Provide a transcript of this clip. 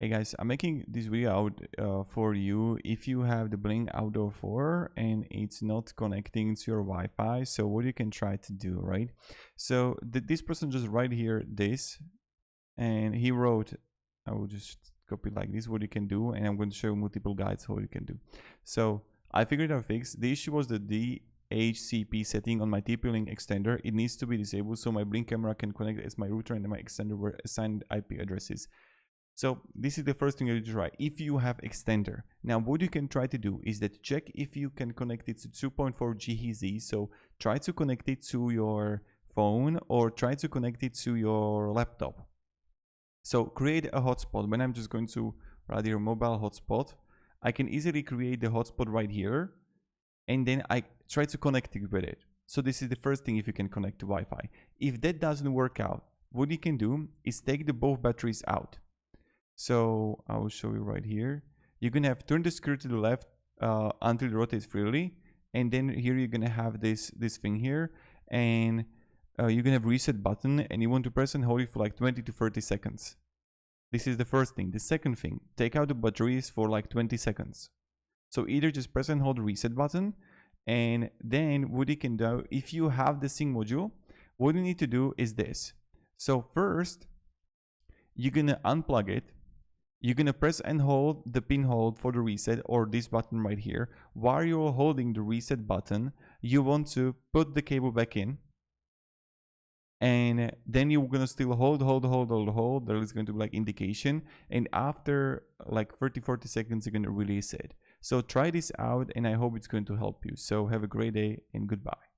Hey guys, I'm making this video out for you if you have the Blink Outdoor 4 and it's not connecting to your Wi-Fi. So what you can try to do, right? So this person just write here this, and he wrote, I will just copy like this, what you can do, and I'm going to show multiple guides how you can do. So I figured out a fix. The issue was the DHCP setting on my TP-Link extender. It needs to be disabled so my Blink camera can connect as my router and my extender were assigned IP addresses. So this is the first thing you try if you have extender. Now what you can try to do is that check if you can connect it to 2.4 GHz. So try to connect it to your phone or try to connect it to your laptop. So create a hotspot. When I'm just going to write your mobile hotspot, I can easily create the hotspot right here, and then I try to connect it with it. So this is the first thing if you can connect to Wi-Fi. If that doesn't work out, what you can do is take the both batteries out. So I will show you right here. You're gonna have turn the screw to the left until it rotates freely, and then here you're gonna have this thing here, and you're gonna have reset button, and you want to press and hold it for like 20 to 30 seconds. This is the first thing. The second thing, take out the batteries for like 20 seconds. So either just press and hold the reset button, and then what you can do, if you have the sync module, what you need to do is this. So first, you're gonna unplug it. You're gonna press and hold the pin hold for the reset, or this button right here. While you're holding the reset button, you want to put the cable back in, and then you're gonna still hold. There is going to be like indication, and after like 30-40 seconds you're gonna release it. So try this out, and I hope it's going to help you. So have a great day and goodbye.